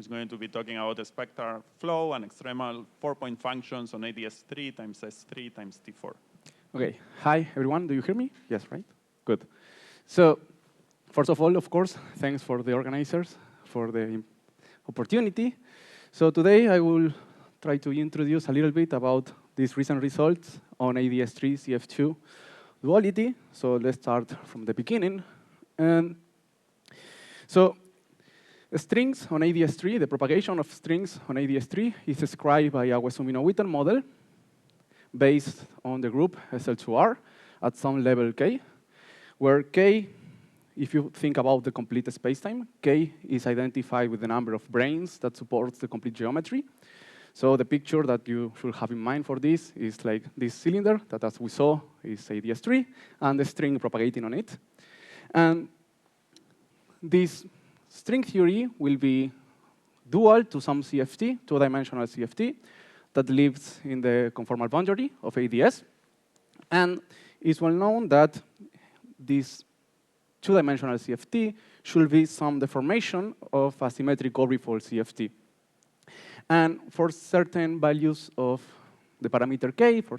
who's going to be talking about the spectral flow and extremal 4-point functions on AdS3 times S3 times T4. Okay. Hi, everyone. Do you hear me? Yes, right? Good. So first of all, of course, thanks for the organizers for the opportunity. So today I will try to introduce a little bit about these recent results on AdS3 CF2 duality. So let's start from the beginning. And so strings on AdS3, the propagation of strings on AdS3 is described by a Wessel-Minowitten model based on the group SL2R at some level K, where K, if you think about the complete spacetime, K is identified with the number of branes that supports the complete geometry. So the picture that you should have in mind for this is like this cylinder that, as we saw, is AdS3, and the string propagating on it. And this string theory will be dual to some CFT, two-dimensional CFT, that lives in the conformal boundary of AdS. And it's well known that this two-dimensional CFT should be some deformation of a symmetric orbifold CFT. And for certain values of the parameter k, for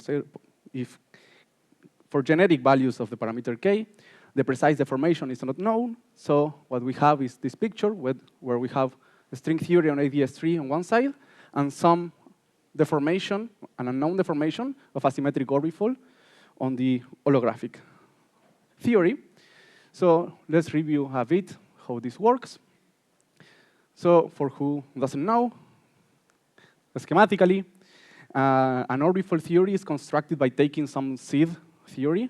genetic values of the parameter k, the precise deformation is not known. So what we have is this picture where we have a string theory on AdS3 on one side and some deformation, an unknown deformation of a symmetric orbifold on the holographic theory. So let's review a bit how this works. So for who doesn't know, schematically, an orbifold theory is constructed by taking some seed theory,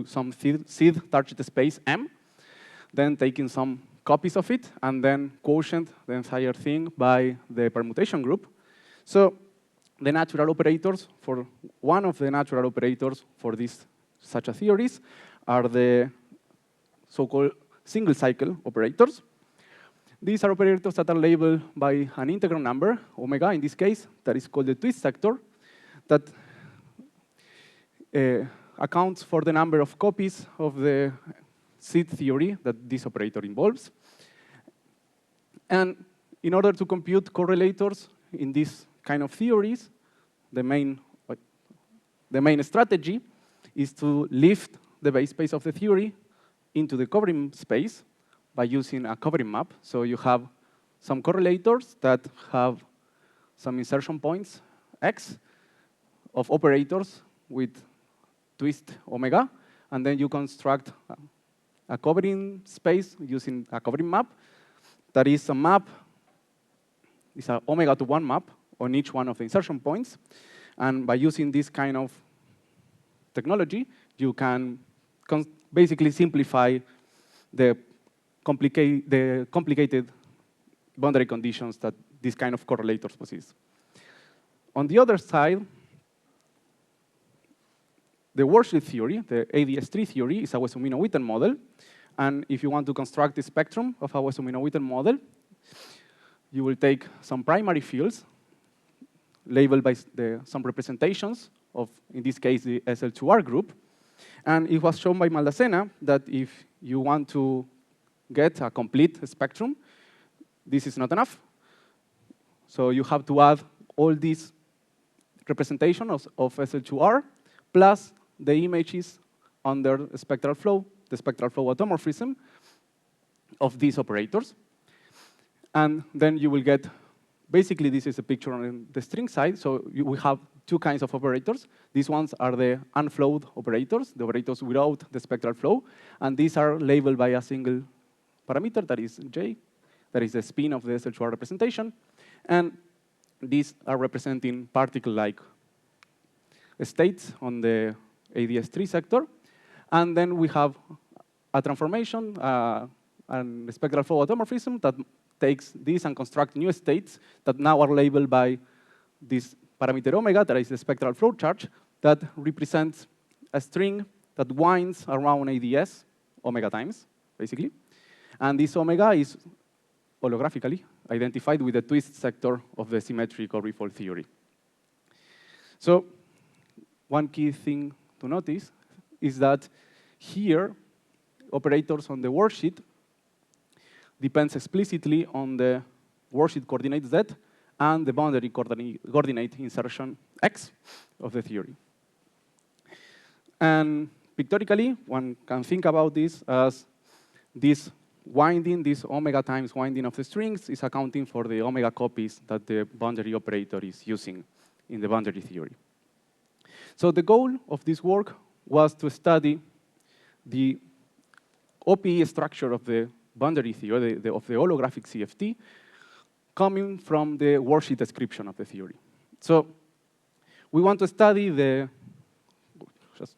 some seed target space M, then taking some copies of it, and then quotient the entire thing by the permutation group. So the natural operators for one of the natural operators for these such a theories are the so-called single cycle operators. These are operators that are labeled by an integral number, omega in this case, that is called the twist sector, that accounts for the number of copies of the seed theory that this operator involves. And in order to compute correlators in this kind of theories, the main strategy is to lift the base space of the theory into the covering space by using a covering map. So you have some correlators that have some insertion points, x, of operators with twist omega, and then you construct a covering space using a covering map that is a map, it's an omega to 1 map on each one of the insertion points. And by using this kind of technology, you can basically simplify the complicated boundary conditions that this kind of correlators possess. On the other side, the worldsheet theory, the AdS3 theory, is a Wessel-Minowitten model. And if you want to construct the spectrum of a Wessel-Minowitten model, you will take some primary fields labeled by some representations of, in this case, the SL2R group. And it was shown by Maldacena that if you want to get a complete spectrum, this is not enough. So you have to add all these representations of SL2R plus the images under spectral flow, the spectral flow automorphism of these operators. And then you will get, basically this is a picture on the string side. So we have two kinds of operators. These ones are the unflowed operators, the operators without the spectral flow. And these are labeled by a single parameter, that is J, that is the spin of the SL2R representation. And these are representing particle-like states on the AdS3 sector. And then we have a transformation, and spectral flow automorphism that takes this and constructs new states that now are labeled by this parameter omega, that is the spectral flow charge, that represents a string that winds around AdS omega times, basically. And this omega is holographically identified with the twist sector of the symmetric orbifold theory. So one key thing to notice is that here, operators on the worldsheet depends explicitly on the worksheet coordinate Z and the boundary coordinate insertion X of the theory. And pictorially, one can think about this as this winding, this omega times winding of the strings is accounting for the omega copies that the boundary operator is using in the boundary theory. So the goal of this work was to study the OPE structure of the boundary theory, of the holographic CFT, coming from the worksheet description of the theory. So we want to study the, just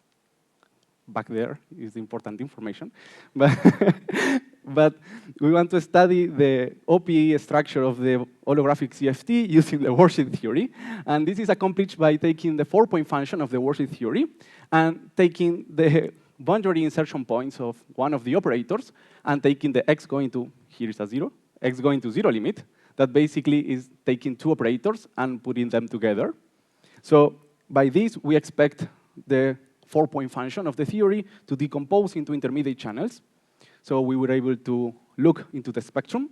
back there is the important information, but we want to study the OPE structure of the holographic CFT using the worksheet theory. And this is accomplished by taking the 4-point function of the worksheet theory and taking the boundary insertion points of one of the operators and taking the x going to, here is a 0, x going to 0 limit. That basically is taking two operators and putting them together. So by this, we expect the 4-point function of the theory to decompose into intermediate channels. So we were able to look into the spectrum.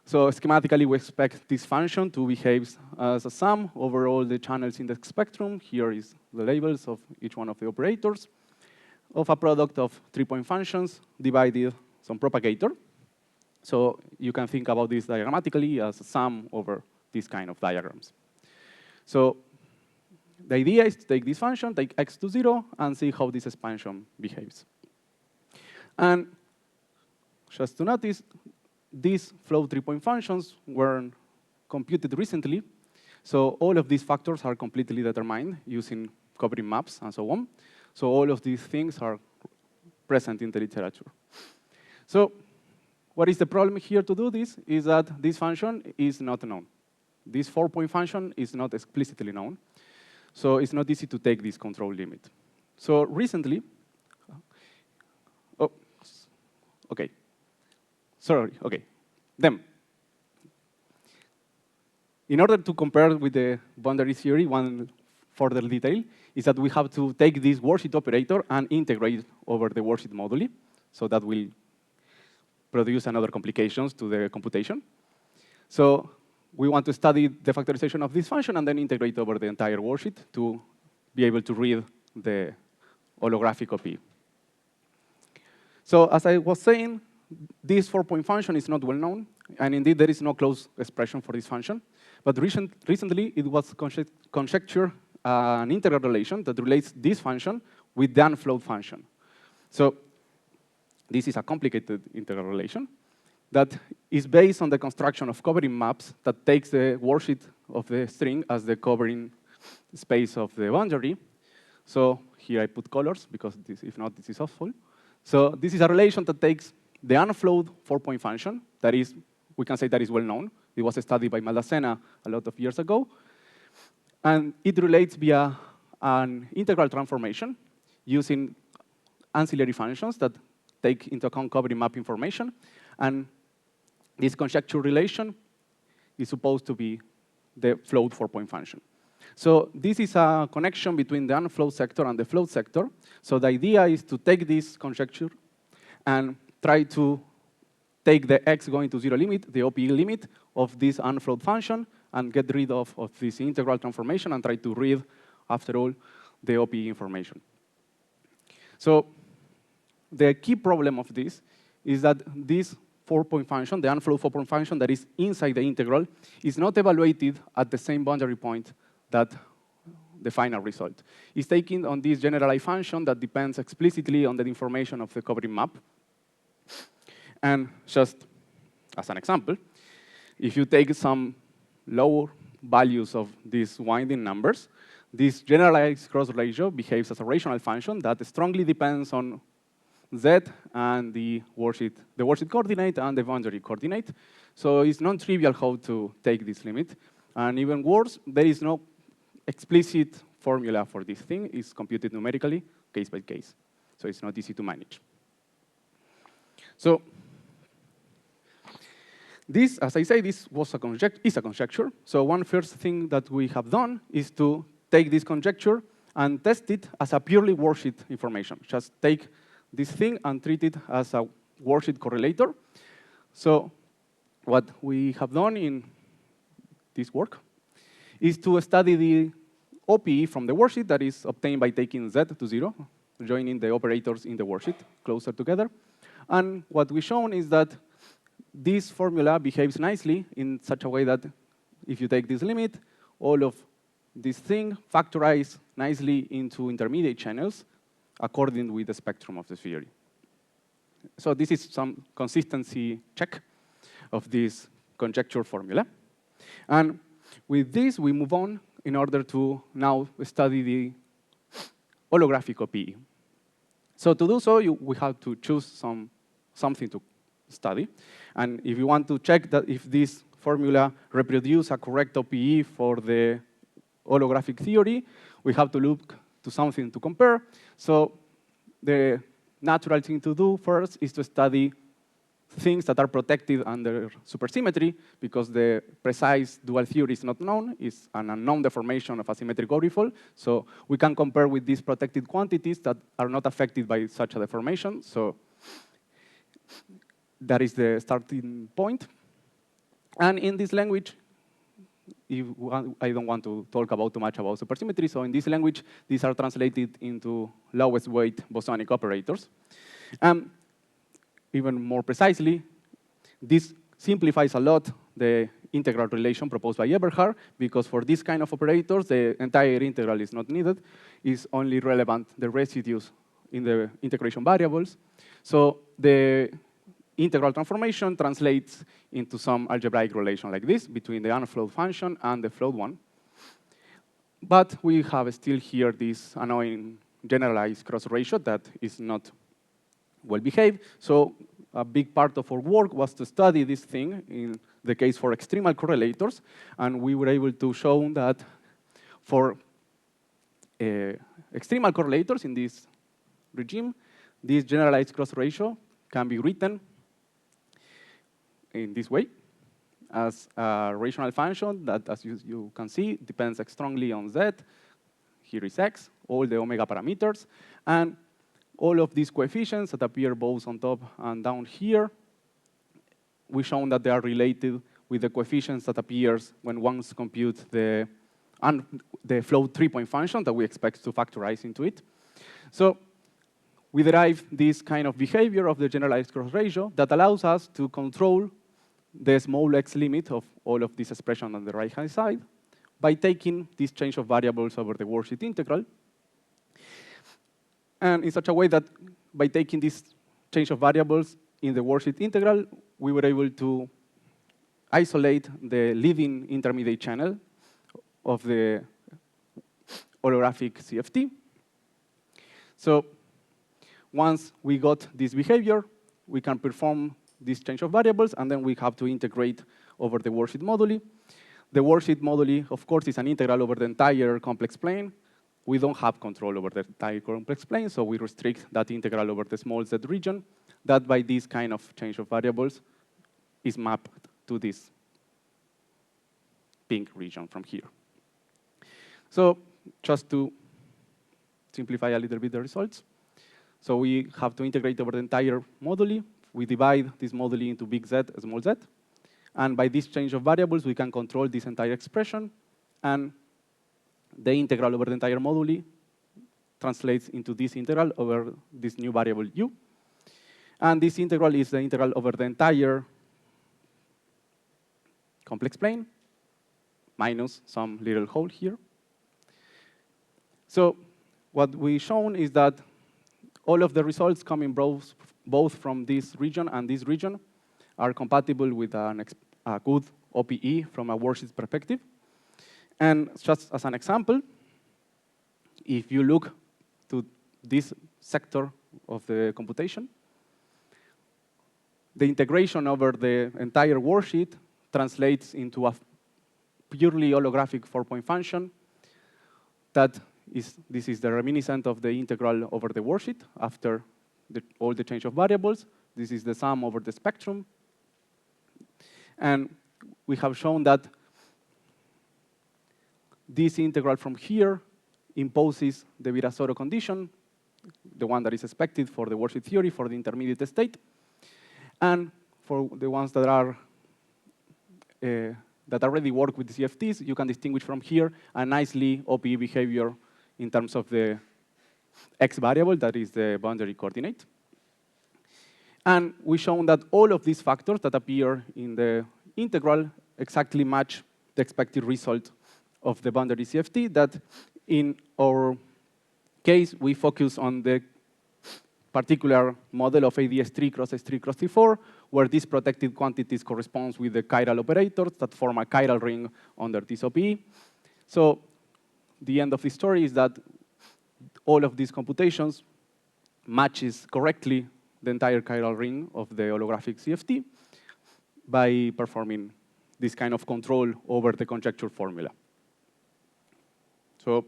So schematically, we expect this function to behave as a sum over all the channels in the spectrum. Here is the labels of each one of the operators of a product of 3-point functions divided some propagator. So you can think about this diagrammatically as a sum over these kind of diagrams. So the idea is to take this function, take x to 0, and see how this expansion behaves. And just to notice, these flow 3-point functions were computed recently. So all of these factors are completely determined using covering maps and so on. So all of these things are present in the literature. So what is the problem here to do this is that this function is not known. This 4-point function is not explicitly known. So it's not easy to take this control limit. So recently, OK. Sorry, OK. Then, in order to compare with the boundary theory, one further detail is that we have to take this worksheet operator and integrate over the worksheet moduli. So that will produce another complications to the computation. So we want to study the factorization of this function and then integrate over the entire worksheet to be able to read the holographic OP. So as I was saying, this 4-point function is not well known. And indeed, there is no close expression for this function. But recently, it was conjectured an integral relation that relates this function with the unflowed function. So this is a complicated integral relation that is based on the construction of covering maps that takes the worksheet of the string as the covering space of the boundary. So here I put colors, because if not, this is awful. So this is a relation that takes the unflowed 4-point function that is, we can say that is well known. It was studied by Maldacena a lot of years ago. And it relates via an integral transformation using ancillary functions that take into account covering map information. And this conjecture relation is supposed to be the flowed 4-point function. So this is a connection between the unflowed sector and the flowed sector. So the idea is to take this conjecture and try to take the x going to 0 limit, the OPE limit of this unflowed function, and get rid of this integral transformation and try to read, after all, the OPE information. So the key problem of this is that this 4-point function, the unflowed 4-point function that is inside the integral, is not evaluated at the same boundary point that the final result. It's taken on this generalized function that depends explicitly on the information of the covering map. And just as an example, if you take some lower values of these winding numbers, this generalized cross ratio behaves as a rational function that strongly depends on z and the worksheet coordinate and the boundary coordinate. So it's non-trivial how to take this limit. And even worse, there is no explicit formula for this thing. It's computed numerically, case by case. So it's not easy to manage. So this, as I say, this was is a conjecture. So one first thing that we have done is to take this conjecture and test it as a purely worksheet information. Just take this thing and treat it as a worksheet correlator. So what we have done in this work is to study the OPE from the worksheet that is obtained by taking z to 0, joining the operators in the worksheet closer together. And what we've shown is that this formula behaves nicely in such a way that if you take this limit, all of this thing factorize nicely into intermediate channels according with the spectrum of the theory. So this is some consistency check of this conjecture formula. And with this, we move on in order to now study the holographic OPE. So to do so, we have to choose something to study. And if you want to check that if this formula reproduces a correct OPE for the holographic theory, we have to look to something to compare. So the natural thing to do first is to study things that are protected under supersymmetry, because the precise dual theory is not known. It's an unknown deformation of a symmetric orbifold. So we can compare with these protected quantities that are not affected by such a deformation. So that is the starting point. And in this language, I don't want to talk about too much about supersymmetry. So in this language, these are translated into lowest weight bosonic operators. Even more precisely, this simplifies a lot the integral relation proposed by Eberhard, because for this kind of operators, the entire integral is not needed. It's only relevant the residues in the integration variables. So the integral transformation translates into some algebraic relation like this between the unflowed function and the flowed one. But we have still here this annoying generalized cross ratio that is not well behaved. So a big part of our work was to study this thing in the case for extremal correlators. And we were able to show that for extremal correlators in this regime, this generalized cross ratio can be written in this way as a rational function that, as you can see, depends strongly on z. Here is x, all the omega parameters. And all of these coefficients that appear both on top and down here, we've shown that they are related with the coefficients that appears when one computes the float 3-point function that we expect to factorize into it. So we derive this kind of behavior of the generalized cross ratio that allows us to control the small x limit of all of this expression on the right-hand side by taking this change of variables over the worksheet integral. And in such a way that by taking this change of variables in the worksheet integral, we were able to isolate the leading intermediate channel of the holographic CFT. So once we got this behavior, we can perform this change of variables, and then we have to integrate over the worksheet moduli. The worksheet moduli, of course, is an integral over the entire complex plane. We don't have control over the entire complex plane, so we restrict that integral over the small z region that by this kind of change of variables is mapped to this pink region from here. So just to simplify a little bit the results. So we have to integrate over the entire moduli. We divide this moduli into big Z, small z. And by this change of variables, we can control this entire expression. And the integral over the entire moduli translates into this integral over this new variable u. And this integral is the integral over the entire complex plane, minus some little hole here. So what we've shown is that all of the results coming both from this region and this region are compatible with a good OPE from a worksheet perspective. And just as an example, if you look to this sector of the computation, the integration over the entire worksheet translates into a purely holographic 4-point function this is the reminiscent of the integral over the worksheet after all the change of variables. This is the sum over the spectrum. And we have shown that this integral from here imposes the Virasoro condition, the one that is expected for the worksheet theory for the intermediate state. And for the ones that are that already work with CFTs, you can distinguish from here a nicely OPE behavior in terms of the x variable, that is the boundary coordinate. And we've shown that all of these factors that appear in the integral exactly match the expected result of the boundary CFT, that in our case, we focus on the particular model of AdS3 cross S3 cross T4, where these protected quantities corresponds with the chiral operators that form a chiral ring under this OPE. So the end of the story is that all of these computations matches correctly the entire chiral ring of the holographic CFT by performing this kind of control over the conjecture formula. So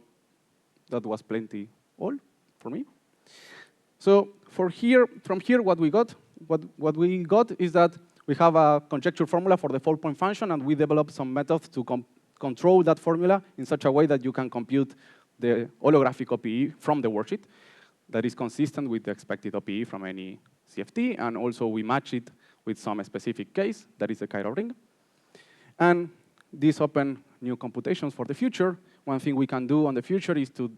that was plenty all for me. So from here, what we got is that we have a conjecture formula for the 4-point function, and we developed some methods to control that formula in such a way that you can compute the holographic OPE from the worksheet that is consistent with the expected OPE from any CFT, and also we match it with some specific case, that is the chiral ring. And these open new computations for the future. One thing we can do on the future is to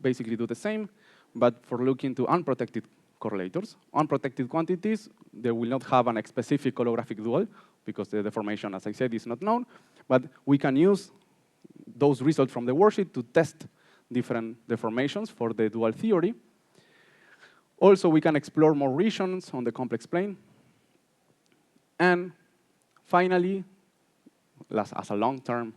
basically do the same, but for looking to unprotected correlators. Unprotected quantities, they will not have a specific holographic dual, because the deformation, as I said, is not known. But we can use those results from the worksheet to test different deformations for the dual theory. Also, we can explore more regions on the complex plane. And finally, as a long-term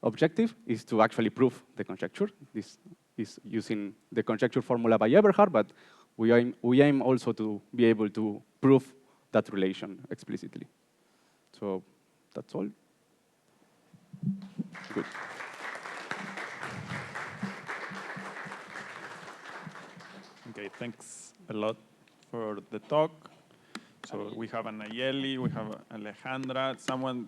objective, is to actually prove the conjecture. This is using the conjecture formula by Eberhard, but we aim also to be able to prove that relation explicitly. So that's all. Good. Okay, thanks a lot for the talk. So we have Anayeli, we have Alejandra, someone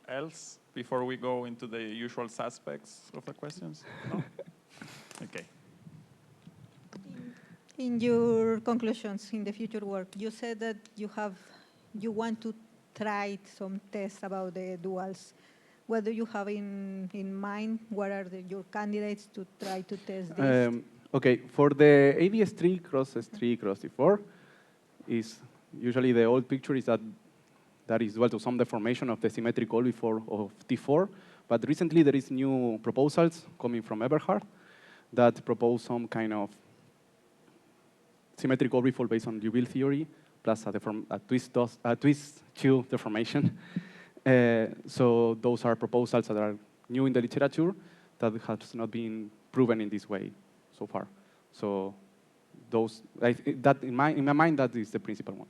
else before we go into the usual suspects of the questions? No? Okay. In your conclusions in the future work, you said that you want to try some tests about the duals. What do you have in mind? What are your candidates to try to test this? Okay, for the AdS3 cross S3 cross T4, is usually the old picture is that is dual to some deformation of the symmetric before of T4. But recently there is new proposals coming from Eberhard that propose some kind of symmetric orbifold based on Liouville theory plus a twist Q deformation. So those are proposals that are new in the literature that has not been proven in this way so far. So those, in my mind, that is the principal one,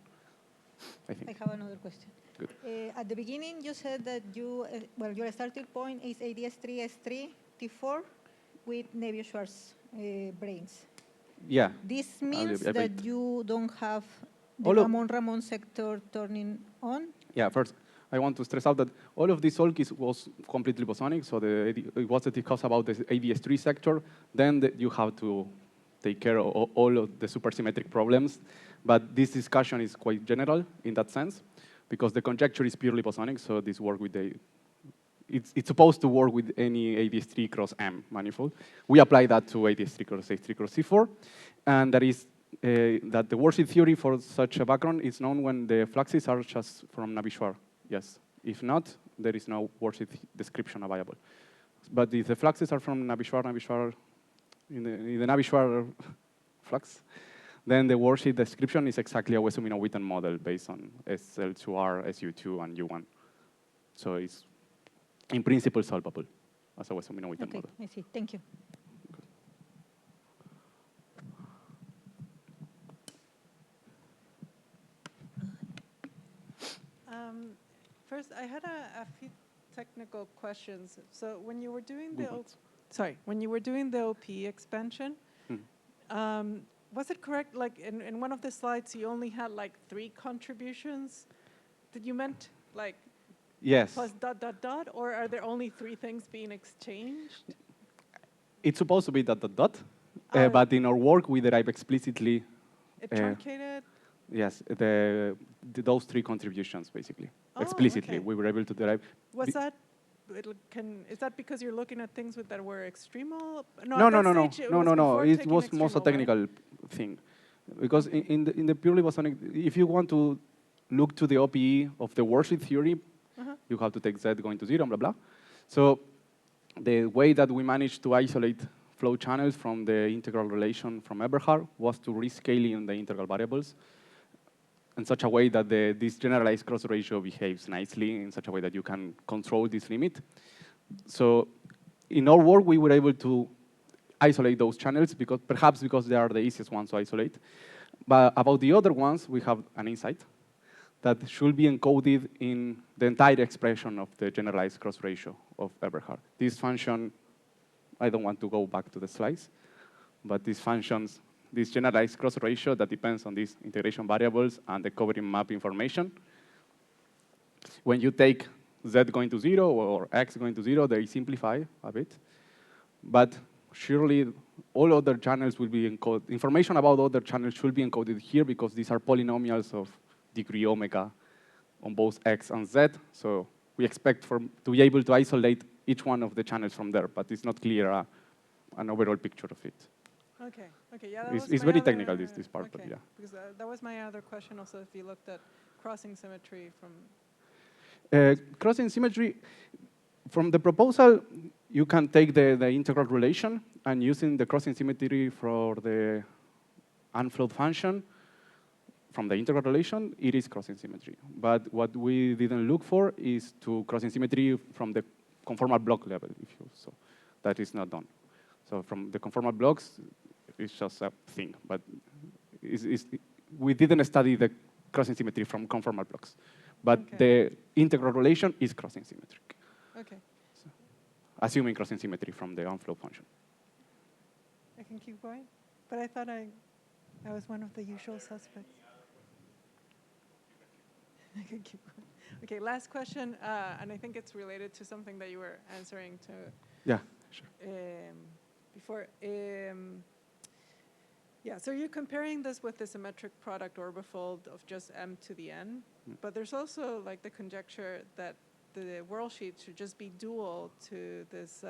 I think. I have another question. Good. At the beginning, you said that your starting point is AdS3, S3, T4 with Nebel-Schwarz brains. Yeah. This means that you don't have the Ramon-Ramon sector turning on? Yeah, first, I want to stress out that all of this solk was completely bosonic, so it was discussed about the AdS3 sector. Then you have to take care of all of the supersymmetric problems. But this discussion is quite general in that sense, because the conjecture is purely bosonic, so this work with it's supposed to work with any AdS3 cross M manifold. We apply that to AdS3 cross S3 cross C4, and that is that the worksheet theory for such a background is known when the fluxes are just from Navier. Yes. If not, there is no worksheet description available. But if the fluxes are from Navier in the Navier flux, then the worksheet description is exactly a Wessel-Minowitten model based on SL2R, SU2, and U1. So it's, in principle, solvable as a Wessel-Minowitten model. I see. Thank you. First, I had a few technical questions. So when you were doing the OP expansion, was it correct? Like in one of the slides, you only had like 3 contributions. Did you meant like yes plus ... or are there only 3 things being exchanged? It's supposed to be ... but in our work we derive explicitly. It truncated. Yes, those three contributions, basically. Oh, Explicitly, okay. we were able to derive. Was that, is that because you're looking at things that were extremal? No, at no, that no, no, stage, no, no, no. before It taking was most a extremal, right? technical thing, because in the purely bosonic, if you want to look to the OPE of the worldsheet theory, you have to take Z going to 0, blah blah. So the way that we managed to isolate flow channels from the integral relation from Eberhard was to rescale in the integral variables in such a way that this generalized cross ratio behaves nicely in such a way that you can control this limit. So in our work, we were able to isolate those channels, perhaps because they are the easiest ones to isolate. But about the other ones, we have an insight that should be encoded in the entire expression of the generalized cross ratio of Eberhard. This function, I don't want to go back to the slides, but these functions, this generalized cross ratio that depends on these integration variables and the covering map information. When you take Z going to 0 or X going to 0, they simplify a bit. But surely all other channels will be encoded. Information about other channels should be encoded here because these are polynomials of degree omega on both X and Z. So we expect to be able to isolate each one of the channels from there, but it's not clear an overall picture of it. Okay, okay, yeah. It's very technical, this part, okay. but yeah. Because that was my other question also, if you looked at crossing symmetry from... Crossing symmetry, from the proposal, you can take the integral relation and using the crossing symmetry for the unflowed function from the integral relation, it is crossing symmetry. But what we didn't look for is to crossing symmetry from the conformal block level, so that is not done. So from the conformal blocks, it's just a thing, but we didn't study the crossing symmetry from conformal blocks. But the integral relation is crossing symmetric. Okay. So, assuming crossing symmetry from the unflowed function. I can keep going, but I thought I was one of the usual suspects. I can keep going. Okay, last question, and I think it's related to something that you were answering to. Yeah, sure. Before. Yeah, so you're comparing this with the symmetric product orbifold of just m to the n, but there's also like the conjecture that the worldsheet should just be dual to this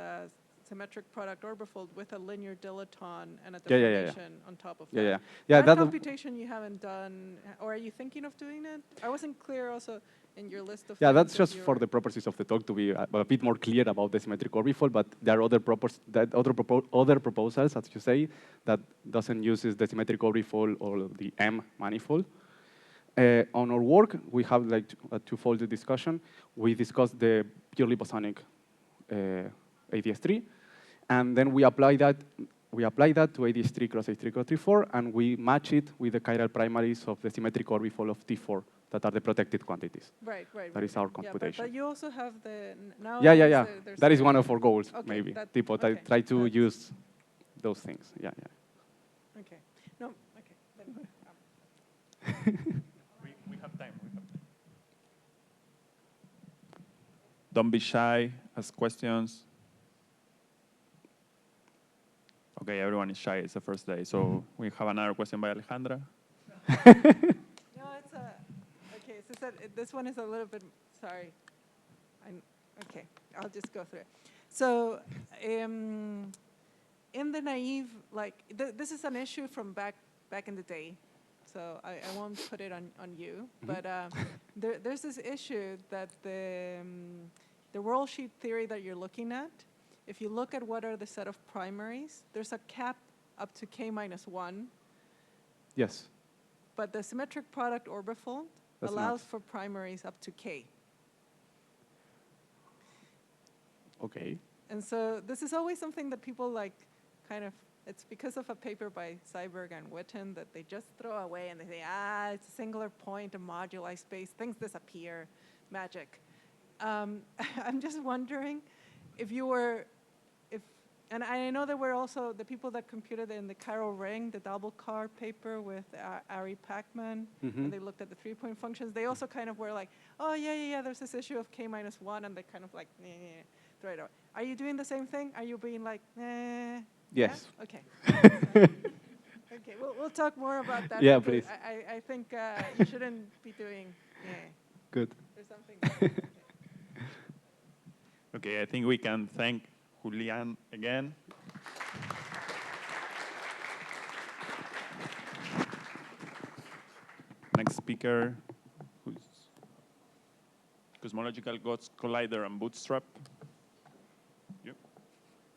symmetric product orbifold with a linear dilaton and a deformation on top of that. That computation you haven't done, or are you thinking of doing it? I wasn't clear also in your list of things that's just for the purposes of the talk to be a bit more clear about the symmetric orbifold, but there are other proposals, as you say, that doesn't use the symmetric orbifold or the M manifold. On our work, we have like a twofold discussion. We discussed the purely bosonic AdS3, and then we apply that to AdS3 cross AdS3 cross T4, and we match it with the chiral primaries of the symmetric orbifold of T4 that are the protected quantities. Right. That is our computation. But you also have the now. That is one of our goals, okay, maybe. People try to use those things. Yeah. Okay. No. Okay. We have time. Don't be shy. Ask questions. Okay, everyone is shy. It's the first day. So we have another question by Alejandra. No, it's okay. So this one is a little bit, sorry. Okay, I'll just go through it. So in the naive, like, this is an issue from back in the day. So I won't put it on you. But there's this issue that the worldsheet theory that you're looking at, if you look at what are the set of primaries, there's a cap up to k-1. Yes. But the symmetric product orbifold allows for primaries up to k. Okay. And so this is always something that people like kind of, it's because of a paper by Seiberg and Witten that they just throw away and they say, it's a singular point, a moduli space, things disappear, magic. I'm just wondering if you were, and I know there were also the people that computed in the chiral ring, the double car paper with Ari Pacman, and they looked at the 3-point functions. They also kind of were like, oh, yeah, there's this issue of k-1, and they kind of like, throw it away. Are you doing the same thing? Are you being like, Yes. Yeah? Okay. Okay. Okay, we'll talk more about that. Yeah, because please. I think you shouldn't be doing. Good. There's something. Okay, I think we can thank Julian again. Next speaker, who's Cosmological Collider and Bootstrap.